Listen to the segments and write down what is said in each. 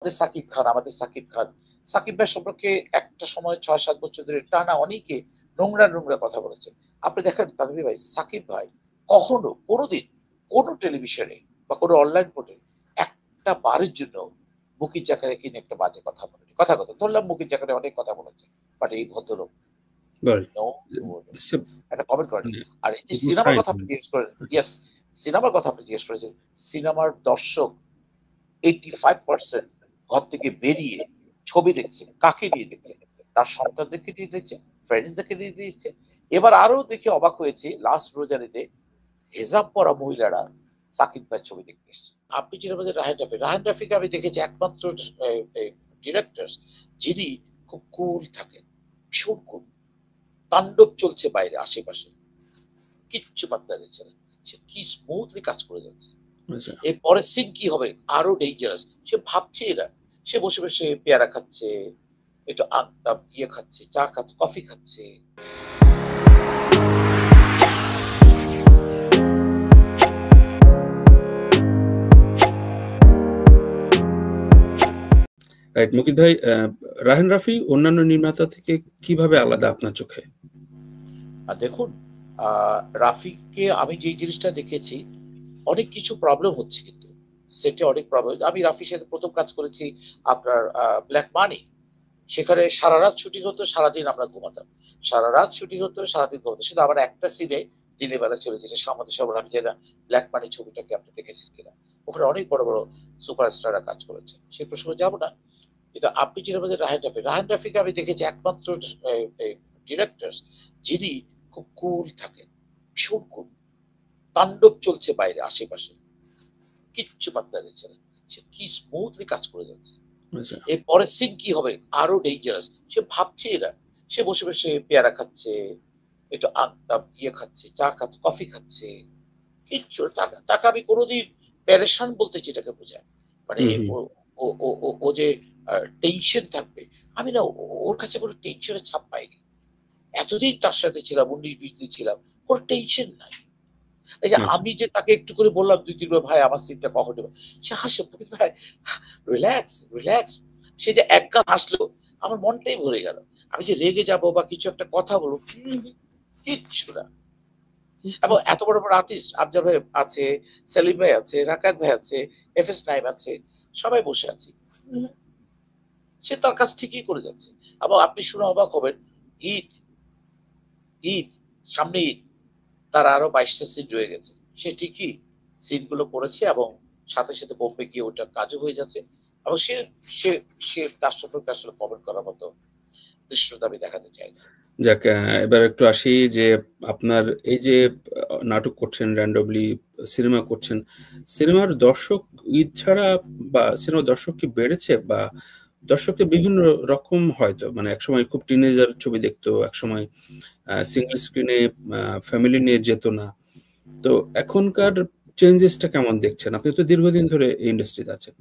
সাকিব খান, আমাদের সাকিব খান। সাকিব ভাই সম্পর্কে একটা সময় ৬-৭ বছর ধরে টানা অনেকে নোংরা কথা বলেছে। আপনি দেখেন তানভীর ভাই, সাকিব ভাই কখনো কোনদিন কোন টেলিভিশনে বা কোন অনলাইন পোর্টে একটা বারের জন্য মুকিত জাকারিয়াকে নিয়ে একটা বাজে কথা বলেনি। কথা ধরলাম মুকিত জাকারিয়া অনেক কথা বলেছে। বাট এই ভদ্রলোক Well, নো, it's a একটা কমেন্ট করেনি। মানে আর এই যে equal সিনেমার sign. কথা আপনি জিজ্ঞেস করেন, ইয়েস, সিনেমার কথা আপনি জিজ্ঞেস করেছেন। সিনেমার দর্শক 85% ঘর থেকে বেরিয়ে ছবি দেখছে। কাকে নিয়ে দেখছে? তার সন্তানদেরকে নিয়ে দেখছে, ফ্রেন্ডসদেরকে নিয়ে দেখছে। এবার আরো দেখে অবাক হয়েছি, লাস্ট রোজারিতে হেজাব পরা মহিলারা সাকিব ভাইয়ের ছবি দেখতে এসছে। আপনি যেটা বলছেন রাহান রাফি, রাহান রাফিকে আমি দেখেছি একমাত্র ডিরেক্টর যিনি খুব কুল থাকেন, ভীষণ কুল। তাণ্ডব চলছে বাইরে আশেপাশে, কিচ্ছু পাত্তা দিচ্ছে না। সে কি স্মুথলি কাজ করে যাচ্ছে। আচ্ছা। এর পরের সিন কি হবে আরো ডেঞ্জারাস। সে ভাবছে এরা, সে বসে বসে পেয়ারা খাচ্ছে, একটু ইয়ে খাচ্ছে, চা খাচ্ছে, কফি খাচ্ছে। রাইট, মুকিত ভাই, রাহান রাফি অন্যান্য নির্মাতা থেকে কিভাবে আলাদা আপনার চোখে? আর দেখুন, রাফিকে আমি যে জিনিসটা দেখেছি, অনেক কিছু প্রবলেম হচ্ছে কিন্তু সেটে অনেক প্রবলেম। আমি রাফির সাথে প্রথম কাজ করেছি আপনার ব্ল্যাক মানি। সেখানে সারা রাত শুটিং হতো, সারাদিন আমরা ঘুমাতাম। সারা রাত শুটিং হতো, সারাদিন ঘুমাতাম। শুধু আমার একটা সিনে দিনের বেলা চলে যেটা সামাদের সবার, আমি জানি না ব্ল্যাক মানি ছবিটাকে আপনি দেখেছেন কিনা। ওখানে অনেক বড় বড় সুপারস্টাররা কাজ করেছে, সে প্রসঙ্গে যাবো না। কিন্তু আপনি যেটা বলছেন রাহান রাফি, রাহান রাফিকে আমি দেখেছি একমাত্র ডিরেক্টর যিনি খুব কুল থাকেন, ভীষণ কুল। তাণ্ডব চলছে বাইরে আশেপাশে, কিচ্ছু পাত্তা দিচ্ছে না। সে কি স্মুথলি কাজ করে যাচ্ছে। আচ্ছা। এর পরের সিন কি হবে আরো ডেঞ্জারাস। সে ভাবছে এরা, সে বসে বসে পেয়ারা খাচ্ছে, একটু ইয়ে খাচ্ছে, চা খাচ্ছে, কফি খাচ্ছে। কিচ্ছু টাকা আমি কোনোদিন প্যারেশান বলতে যেটাকে বোঝায়, মানে হুম, হুম। ও যে টেনশন থাকবে। আমি না ওর কাছে কোনো টেনশনের ছাপ পাইনি। এতদিন তার সাথে ছিলাম, 19-20 দিন ছিলাম, কোনো টেনশন নাই। এই যে আচ্ছা। আমি যে তাকে একটু করে বললাম 2-3 বার, ভাই আমার সিটটা কখন দেবো, সে হাসে, ভাই রিল্যাক্স রিল্যাক্স। সে যে একগাল হাসলো, আমার মনটাই ভরে গেল। আমি যে রেগে যাব বা কিছু একটা কথা বলবো, কিচ্ছু না। এবং এত বড় বড় আর্টিস্ট আফজাল ভাই আছে, সেলিম ভাই আছে, রাকাত ভাই আছে, এফএস নাইম আছে, সবাই বসে আছি। সে তার কাজ ঠিকই করে যাচ্ছে। এবং আপনি শুনে অবাক হবেন, ঈদ ঈদ সামনে ঈদ, তার আরো 22টা সিন রয়ে গেছে। সে ঠিকই সিনগুলো করেছে এবং সাথে সাথে বোম্বে গিয়ে ওটা কাজও হয়ে যাচ্ছে। এবং সে সে সে তার সম্পর্কে আসলে কমেন্ট করার মতো দৃশ্যটা আমি দেখাতে চাই না। যাক, এবার একটু আসি যে আপনার এই যে নাটক করছেন, র্যান্ডমলি সিনেমা করছেন, সিনেমার দর্শক ঈদ ছাড়া বা সিনেমার দর্শক কি বেড়েছে, বা দর্শকের বিভিন্ন রকম হয়তো, মানে একসময় খুব টিনেজার ছবি দেখতো, একসময় সিঙ্গেল স্ক্রিনে ফ্যামিলি নিয়ে যেত না। তো এখনকার চেঞ্জেসটা কেমন দেখছেন? আপনি তো দীর্ঘদিন ধরে এই ইন্ডাস্ট্রিতে আছেন।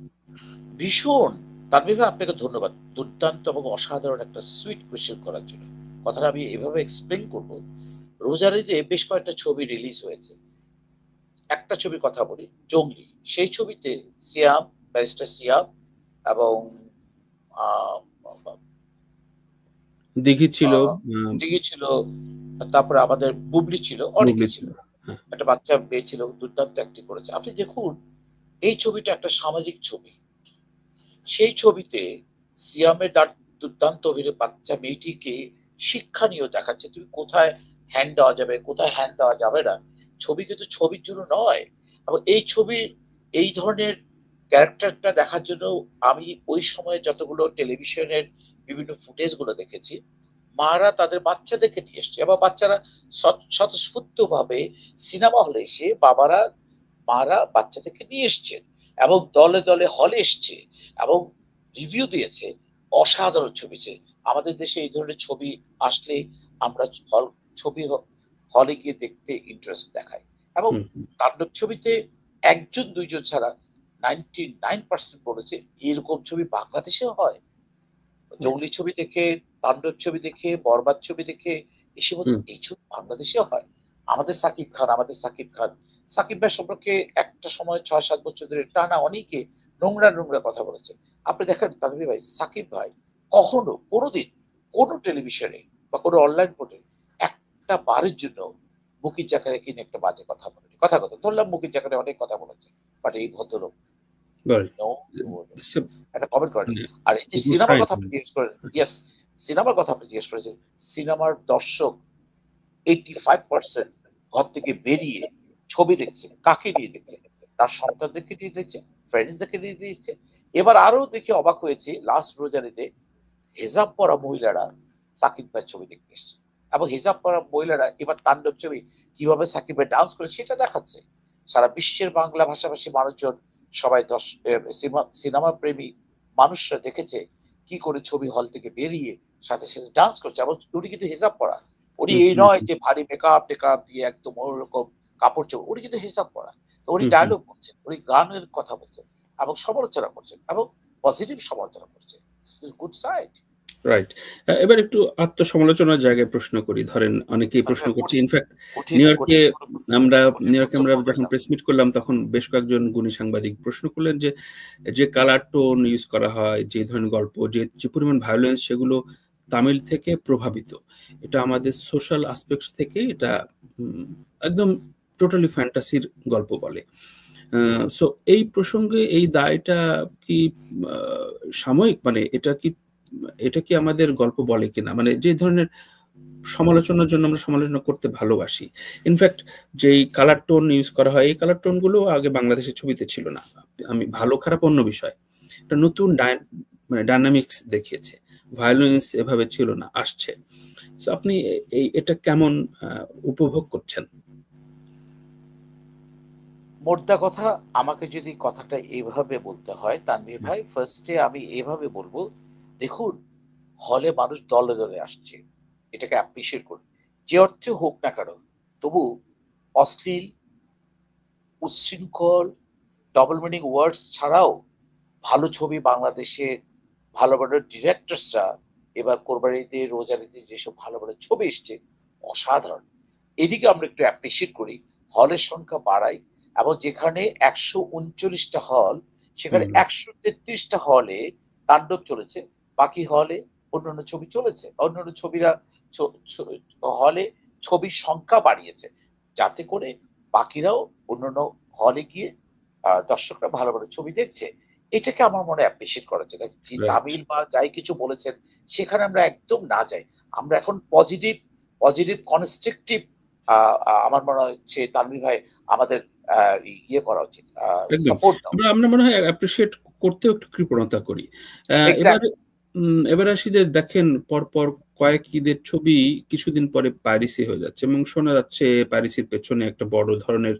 ভীষণ। তানভীর ভাই আপনাকে ধন্যবাদ। দুর্দান্ত এবং অসাধারণ একটা সুইট কোয়েশ্চেন করার জন্য। কথাটা আমি এভাবে এক্সপ্লেন করব। রোজারিতে বেশ কয়েকটা ছবি রিলিজ হয়েছে। একটা ছবির কথা বলি, জঙ্গলি। সেই ছবিতে সিয়াম, ব্যারিস্টার সিয়াম এবং আহ, দিঘি ছিল, আহ, দিঘি ছিল, তারপরে আমাদের বুবলি ছিল, অনেকে বুবলি ছিল। ছিল। হ্যাঁ। একটা বাচ্চা মেয়ে ছিল, দুর্দান্ত অ্যাক্টিং করেছে। আপনি দেখুন, এই ছবিটা একটা সামাজিক ছবি। সেই ছবিতে সিয়ামের দুর্দান্ত অভিনয়, বাচ্চা মেয়েটিকে শিক্ষণীয় দেখাচ্ছে, তুমি কোথায় হ্যান্ড দেওয়া যাবে, কোথায় হ্যান্ড দেওয়া যাবে না। ছবি কিন্তু ছবির জন্য নয়। এবং এই ছবির এই ধরনের ক্যারেক্টারটা দেখার জন্য আমি ওই সময়ে যতগুলো টেলিভিশনের বিভিন্ন ফুটেজ গুলো দেখেছি, মারা তাদের বাচ্চাদেরকে নিয়ে এসছে এবং বাচ্চারা স্বতঃস্ফূর্ত ভাবে সিনেমা হলে এসে মারা বাচ্চাদেরকে নিয়ে এসছেন এবং দলে দলে হলে এসছে এবং রিভিউ দিয়েছে। অসাধারণ ছবিছে। আমাদের দেশে এই ধরনের ছবি আসলে আমরা ছবি হলে গিয়ে দেখতে ইন্টারেস্ট দেখাই। এবং হুম। তাণ্ডব ছবিতে একজন দুইজন ছাড়া 99% বলেছে এরকম ছবি বাংলাদেশেও হয়। জঙ্গলি ছবি দেখে, তাণ্ডব ছবি দেখে, বরবাদ ছবি দেখে এসে বলছে হুম। এই ছবি বাংলাদেশেও হয়। আমাদের সাকিব খান, আমাদের সাকিব খান। সাকিব ভাই সম্পর্কে একটা সময় ৬-৭ বছর ধরে টানা অনেকে নোংরা নোংরা কথা বলেছে। আপনি দেখেন তানভীর ভাই, সাকিব ভাই কখনো কোনোদিন কোনো টেলিভিশনে বা কোনো অনলাইন পোর্টালে একটা বারের জন্য মুকিত জাকারিয়াকে নিয়ে একটা বাজে কথা বলেনি। কথা ধরলাম মুকিত জাকারিয়া অনেক কথা বলেছে, বাট এই ভদ্রলোক Right. নো So, একটা কমেন্ট করেনি। মানে আর এই যে equal সিনেমার sign. কথা আপনি জিজ্ঞেস করেন, ইয়েস, সিনেমার কথা আপনি জিজ্ঞেস করেছেন, সিনেমার দর্শক 85% ঘর থেকে বেরিয়ে ছবি দেখছে। কাকে নিয়ে দেখছে? তার সন্তানদেরকে নিয়ে দেখছে, ফ্রেন্ডসদেরকে নিয়ে দেখছে। এবার আরো দেখে অবাক হয়েছে, লাস্ট রোজারিতে হেজাব পরা মহিলারা সাকিব ভাইয়ের ছবি দেখতে এসছে, এবং হেজাব পরা মহিলারা এবার তাণ্ডব ছবি কিভাবে সাকিব ভাই ডান্স করে সেটা দেখাচ্ছে। সারা বিশ্বের বাংলা ভাষাভাষী মানুষজন সবাই সিনেমা প্রেমী মানুষরা দেখেছে কি করে ছবি হল থেকে বেরিয়ে সাথে সাথে ডান্স করছে, এবং উনি কিন্তু হেজাব পরা। উনি এই নয় যে ভারী মেকআপ টেকআপ দিয়ে একদম অন্যরকম কাপড় চোপড়, উনি কিন্তু হিসাব করা। তো উনি ডায়লগ করছেন, উনি গানের কথা বলছেন এবং সমালোচনা করছেন, এবং পজিটিভ সমালোচনা করছেন। Good side. রাইট। এবার একটু আত্মসমালোচনার জায়গায় প্রশ্ন করি। ধরেন অনেকেই প্রশ্ন করছে, ইনফ্যাক্ট নিউ ইয়র্কে আমরা যখন প্রেস মিট করলাম তখন বেশ কয়েকজন গুণী সাংবাদিক প্রশ্ন করলেন যে যে কালার টোন ইউজ করা হয়, যে ধরনের গল্প, যে পরিমাণ ভায়োলেন্স, সেগুলো তামিল থেকে প্রভাবিত। এটা আমাদের সোশ্যাল অ্যাসপেক্টস থেকে এটা একদম টোটালি ফ্যান্টাসির গল্প বলে। সো এই প্রসঙ্গে এই দায়টা কি সাময়িক, মানে এটা কি আমাদের গল্প বলে কিনা, মানে যে ধরনের সমালোচনার জন্য আমরা সমালোচনা করতে ভালোবাসি, ইনফ্যাক্ট যেই কালার টোন ইউজ করা হয় এই কালার টোন গুলো আগে বাংলাদেশের ছবিতে ছিল না। আমি ভালো খারাপ অন্য বিষয়, একটা নতুন মানে ডাইনামিক্স দেখিয়েছে, ভায়োলেন্স এভাবে ছিল না, আসছে। সো আপনি এটা কেমন উপভোগ করছেন? মোদ্দা কথা, আমাকে যদি কথাটা এইভাবে বলতে হয় তানভীর ভাই, ফার্স্টে আমি এভাবে বলবো, দেখুন হলে মানুষ দলে দলে আসছে, এটাকে অ্যাপ্রিসিয়েট করুন, যে অর্থে হোক না কেন। তবু অশ্লীল, উচ্ছৃঙ্খল, ডবল মিনিং ওয়ার্ডস ছাড়াও ভালো ছবি বাংলাদেশে ভালো ভালো ডিরেক্টরসরা এবার কোরবানিতে রোজারিতে যেসব ভালো ভালো ছবি এসছে অসাধারণ। এদিকে আমরা একটু অ্যাপ্রিসিয়েট করি, হলের সংখ্যা বাড়াই, এবং যেখানে 139টা হল সেখানে 133টা হলে তাণ্ডব চলেছে, বাকি হলে অন্যান্য ছবি চলেছে, অন্যান্য ছবিরা হলে ছবির সংখ্যা বাড়িয়েছে, যাতে করে বাকিরাও অন্যান্য হলে গিয়ে দর্শকরা ভালো ভালো ছবি দেখছে। এটাকে আমার মনে অ্যাপ্রিসিয়েট করা যায়। তামিল বা যাই কিছু বলেছেন সেখানে আমরা একদম না যাই, আমরা এখন পজিটিভ পজিটিভ কনস্ট্রাকটিভ, আমার মনে হচ্ছে তানভীর ভাই আমাদের ইয়ে করা উচিত, সাপোর্ট দাও। আমরা মনে হয় অ্যাপ্রিশিয়েট করতেও একটু কৃপণতা করি। এবার আসি যে দেখেন পরপর কয়েক ঈদের ছবি কিছুদিন পরে পাইরেসি হয়ে যাচ্ছে, এবং শোনা যাচ্ছে পাইরেসির পেছনে একটা বড় ধরনের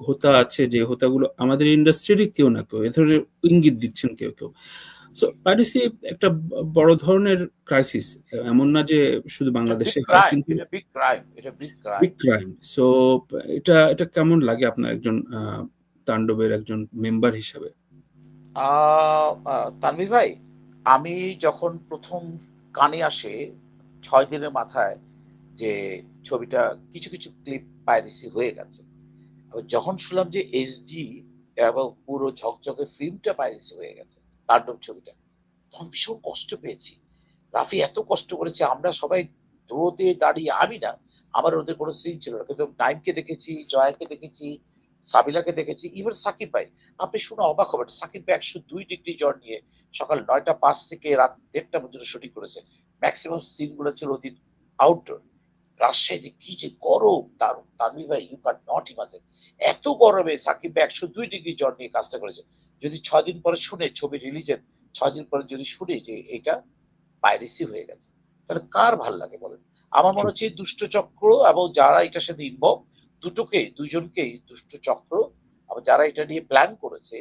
হোতা আছে, যে হোতাগুলো আমাদের ইন্ডাস্ট্রিরই কেউ না কেউ এ ধরনের ইঙ্গিত দিচ্ছেন কেউ কেউ। সো পাইরেসি একটা বড় ধরনের ক্রাইসিস, এমন না যে শুধু বাংলাদেশে হয়, কিন্তু বিগ ক্রাইম। সো এটা কেমন লাগে আপনার একজন তাণ্ডবের একজন মেম্বার হিসেবে? তানভীর ভাই, আমি যখন প্রথম কানে আসে 6 দিনের মাথায় যে ছবিটা কিছু কিছু ক্লিপ পাইরেসি হয়ে গেছে, যখন শুনলাম যে এইচডি এবং পুরো ঝকঝকে ফিল্মটা পাইরেসি হয়ে গেছে তাণ্ডব ছবিটা, তখন ভীষণ কষ্ট পেয়েছি। রাফি এত কষ্ট করেছে, আমরা সবাই রোদে দাঁড়িয়ে, আমি না, আমার ওদের কোনো সিন ছিল না, কিন্তু নাইমকে দেখেছি, জয়াকে দেখেছি, সাবিলাকে দেখেছি, ইভেন সাকিব ভাই, আপনি শুনে অবাক হবেন, সাকিব ভাই 102 ডিগ্রি জ্বর নিয়ে সকাল 9টা 5 থেকে রাত 1টা পর্যন্ত শুটিং করেছে। ম্যাক্সিমাম সিন গুলো ছিল ওদিন আউটডোর। রাজশাহীতে কি যে গরম, তানভীর ভাই, ইউ ক্যান নট ইমাজিন। এত গরমে সাকিব ভাই 102 ডিগ্রি জ্বর নিয়ে কাজটা করেছে। যদি 6 দিন পরে শুনে ছবি রিলিজের 6 দিন পরে যদি শুনে যে এটা পাইরেসি হয়ে গেছে, তাহলে কার ভাল লাগে বলেন? আমার মনে হচ্ছে দুষ্ট চক্র এবং যারা এটার সাথে ইনভলভ, দুজনকেই দুষ্ট চক্র, এবং যারা এটা নিয়ে প্ল্যান করেছে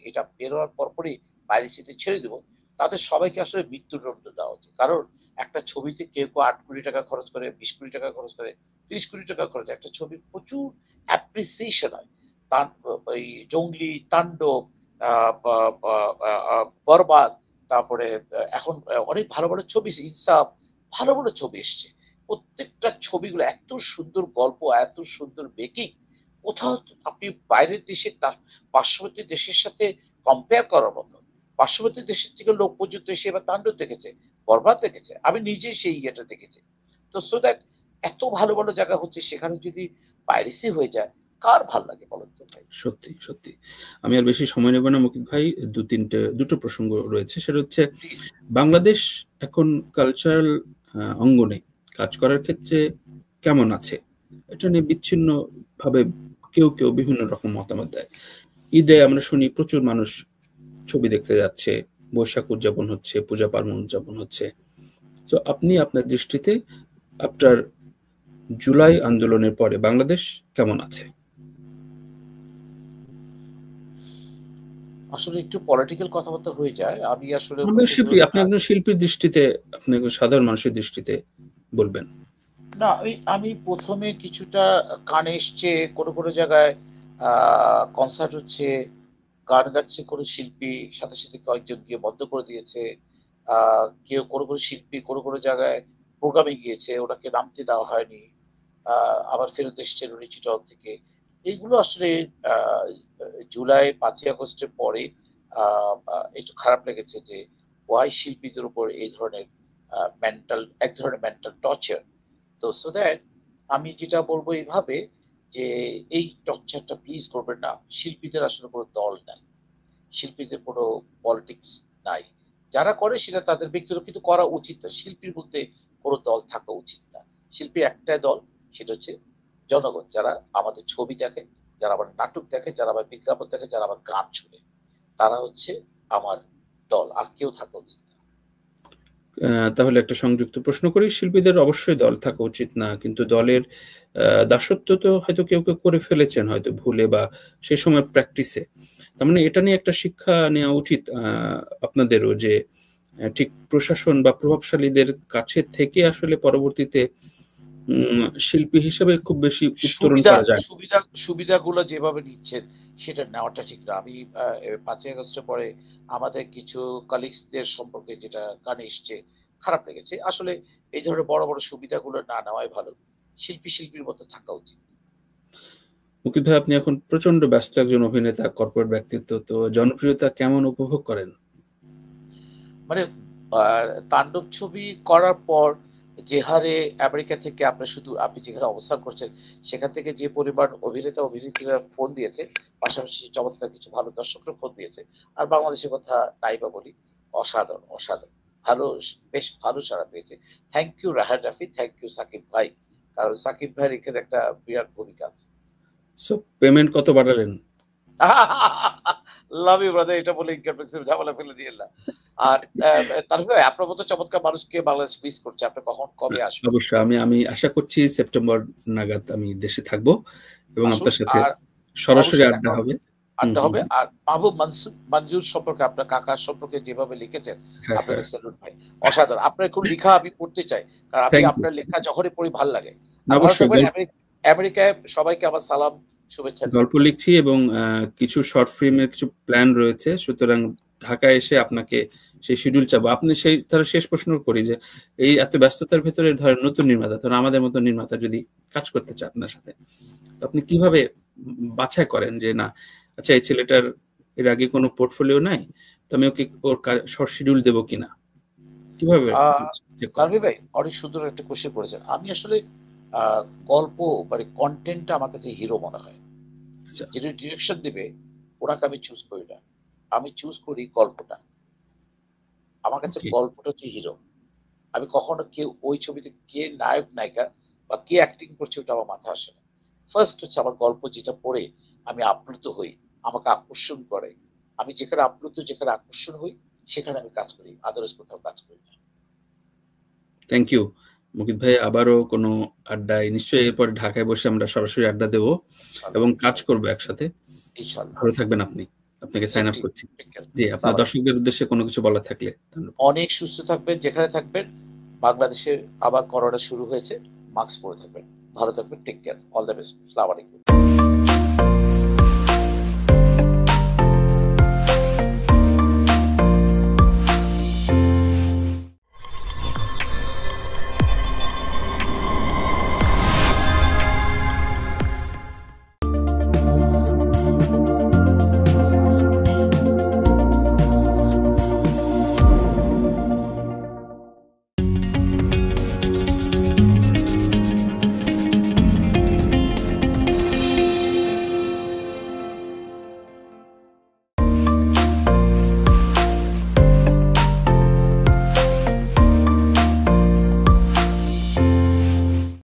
এটা বের হওয়ার পরপরই পাইরেসিতে ছেড়ে দেবো, তাদের সবাইকে আসলে মৃত্যুদণ্ড দেওয়া উচিত। কারণ একটা ছবিতে কেউ 8 কোটি টাকা খরচ করে, 20 কোটি টাকা খরচ করে, 30 কোটি টাকা খরচ, একটা ছবির প্রচুর অ্যাপ্রিসিয়েশন হয়। তার ওই জঙ্গলি, তাণ্ডব, বরবাদ, তারপরে এখন অনেক ভালো ভালো ছবি, ইনসাফ, ভালো ভালো ছবি এসছে। প্রত্যেকটা ছবিগুলো এত সুন্দর গল্প, এত সুন্দর মেকিং, কোথাও আপনি বাইরের দেশে তার পার্শ্ববর্তী দেশের সাথে কম্পেয়ার করার মতো। পার্শ্ববর্তী দেশের থেকে লোক পর্যন্ত এসে এবার তাণ্ডব দেখেছে, বরবাদ দেখেছে, আমি নিজেই সেই ইয়েটা দেখেছি। তো সো দ্যাট এত ভালো ভালো জায়গা হচ্ছে, সেখানে যদি পাইরেসি হয়ে যায় কার ভাল লাগে বলেন তো ভাই? সত্যি সত্যি। আমি আর বেশি সময় নেব না মুকিত ভাই, দুটো প্রসঙ্গ রয়েছে। সেটা হচ্ছে প্লিজ। বাংলাদেশ এখন কালচারাল অঙ্গনে কাজ করার ক্ষেত্রে কেমন আছে, এটা নিয়ে বিচ্ছিন্ন ভাবে কেউ কেউ বিভিন্ন রকম মতামত দেয়। ঈদে আমরা শুনি প্রচুর মানুষ ছবি দেখতে যাচ্ছে, বৈশাখ উদযাপন হচ্ছে, পূজা পার্বণ উদযাপন হচ্ছে। তো আপনি আপনার দৃষ্টিতে আফটার জুলাই আন্দোলনের পরে বাংলাদেশ কেমন আছে? আসলে একটু পলিটিক্যাল কথাবার্তা হয়ে যায়, আমি আসলে শিল্পী, সেগুলো আপনি একজন শিল্পীর দৃষ্টিতে, আপনি একজন সাধারণ মানুষের দৃষ্টিতে বলবেন। না, আমি প্রথমে কিছুটা কানে এসছে কোনো কোনো জায়গায় কনসার্ট হচ্ছে, গান গাচ্ছে কোনো শিল্পী, সাথে সাথে কয়েকজন গিয়ে বন্ধ করে দিয়েছে। কেউ কোনো কোনো শিল্পী কোনো কোনো জায়গায় প্রোগ্রামে গিয়েছে, ওনাকে নামতে দেওয়া হয়নি, আবার ফেরত এসছেন উনি চিটগাং থেকে। এইগুলো আসলে জুলাই 5ই আগস্টের পরে একটু খারাপ লেগেছে যে ওয়াই শিল্পীদের উপর এই ধরনের এক ধরনের মেন্টাল টর্চার। তো সো দ্যাট আমি যেটা বলবো এইভাবে যে এই টর্চারটা প্লিজ করবেন না। শিল্পীদের আসলে কোনো দল নাই, শিল্পীদের কোনো পলিটিক্স নাই। যারা করে সেটা তাদের ব্যক্তিগত, কিন্তু করা উচিত না। শিল্পীর বলতে কোনো দল থাকা উচিত না। শিল্পীর একটাই দল, সেটা হচ্ছে জনগণ, যারা আমাদের ছবি দেখে, যারা আমার নাটক দেখে, যারা আমার বিজ্ঞাপন দেখে, যারা আমার গান শুনে, তারা হচ্ছে আমার দল, আর কেউ থাকা উচিত না। তাহলে একটা সংযুক্ত প্রশ্ন করি, শিল্পীদের অবশ্যই দল থাকা উচিত না, কিন্তু দলের দাসত্ব তো হয়তো কেউ কেউ করে ফেলেছেন, হয়তো ভুলে বা সে সময় প্র্যাকটিসে। তার মানে এটা নিয়ে একটা শিক্ষা নেওয়া উচিত আপনাদেরও, যে ঠিক প্রশাসন বা প্রভাবশালীদের কাছে থেকে আসলে পরবর্তীতে শিল্পী হিসেবে খুব বেশি উত্তরণ সুবিধা করা যায়। সুবিধা সুবিধাগুলো যেভাবে নিচ্ছেন সেটা নেওয়াটা ঠিক না। আমি 5ই আগস্টের পরে আমাদের কিছু কলিগসদের সম্পর্কে যেটা কানে এসছে, খারাপ লেগেছে। আসলে এই ধরনের বড় বড় সুবিধাগুলো না নেওয়াই ভালো। শিল্পীর মতো থাকা উচিত। মুকিত ভাই, আপনি এখন প্রচন্ড ব্যস্ত একজন অভিনেতা, কর্পোরেট ব্যক্তিত্ব, তো জনপ্রিয়তা কেমন উপভোগ করেন? মানে তাণ্ডব ছবি করার পর যে হারে আমেরিকা থেকে আপনি যেখানে অবস্থান করছেন সেখান থেকে যে পরিমাণ অভিনেতা অভিনেত্রীরা ফোন দিয়েছে, পাশাপাশি চমৎকার কিছু ভালো দর্শকরা ফোন দিয়েছে। আর বাংলাদেশের কথা নাই বা বলি, অসাধারণ অসাধারণ ভালো, বেশ ভালো সাড়া পেয়েছে। Thank you Rahan Rafi, thank you Sakib ভাই, কারণ সাকিব ভাইয়ের এখানে একটা বিরাট ভূমিকা আছে। সো পেমেন্ট কত বাড়ালেন? লাভ ইউ ব্রাদার, এটা বলে ইনকাম ট্যাক্সের ঝামেলা ফেলে দিয়েন না। আর তারপরে আপনার মতো চমৎকার মানুষকে বাংলাদেশ মিস করছে। আপনি কবে আসবেন? অবশ্যই, আমি আমি আশা করছি সেপ্টেম্বর নাগাদ আমি দেশে থাকবো এবং আসুন, আপনার সাথে আর সরাসরি অবশ্যই দেখা আড্ডা হবে, হবে। হুম আড্ডা হুম হবে। আর মাহবুব মঞ্জুর সম্পর্কে, আপনার কাকার সম্পর্কে যেভাবে লিখেছেন, হ্যাঁ আপনাকে হ্যাঁ, স্যালুট ভাই। অসাধারণ। আপনার কোন লেখা আমি পড়তে চাই। কারণ আমি থ্যাংক ইউ। আপনার লেখা যখনই পড়ি ভাল লাগে। আর ভালো অবশ্যই থাকবেন। আমেরিকায় সবাইকে আমার সালাম, শুভেচ্ছা দিন। গল্প লিখছি এবং কিছু শর্ট ফিল্মের কিছু প্ল্যান রয়েছে, সুতরাং ঢাকায় এসে আপনাকে সেই শিডিউল চাবো। আপনি সেই তাহলে শেষ প্রশ্ন করি যে এই এত ব্যস্ততার ভেতরে ধরেন নতুন নির্মাতা, ধরেন আমাদের মতো নির্মাতা যদি কাজ করতে চায় আপনার সাথে, তো আপনি কিভাবে বাছাই করেন যে না, আচ্ছা এই ছেলেটার এর আগে কোনো পোর্টফোলিও নাই, তো আমি ওকে ওর শর্ট শিডিউল দেবো কিনা, কিভাবে চেক করেন? তানভীর ভাই অনেক সুন্দর একটা কোশ্চেন করেছেন। আমি আসলে গল্প মানে কন্টেন্টটা আমার কাছে হিরো মনে হয়। আচ্ছা, যিনি ডিরেকশন দিবে ওনাকে আমি চুজ করি না। আমি চুজ করি গল্পটা। আমার কাছে ওকে, গল্পটা হচ্ছে হিরো। আমি কখনো কেউ ওই ছবিতে কে নায়ক নায়িকা বা কে অ্যাক্টিং করছে ওটা আমার মাথায় আসে না। ফার্স্ট হচ্ছে আমার গল্প যেটা পড়ে আমি আপ্লুত হই, আমাকে আকর্ষণ করে। আমি যেখানে আপ্লুত, যেখানে আকর্ষণ হই সেখানে আমি কাজ করি। আদারওয়াইজ কোথাও কাজ করি না। থ্যাংক ইউ মুকিত ভাই। আবারও কোনো আড্ডায় নিশ্চয়ই এরপর ঢাকায় বসে আমরা সরাসরি আড্ডা দেব ইনশাআল্লাহ, এবং কাজ করব একসাথে। ইনশাআল্লাহ। ভালো থাকবেন আপনি। আপনাকে sign same up to you. করছি। Take care. জি, আপনার আসসালামু আলাইকুম। দর্শকদের উদ্দেশ্যে কোনো কিছু বলার থাকলে ধন্যবাদ। অনেক সুস্থ থাকবেন যেখানে থাকবেন। বাংলাদেশে আবার করোনা শুরু হয়েছে। মাস্ক পরে থাকবেন। ভালো থাকবেন। Take care. All the best. আসসালামু আলাইকুম।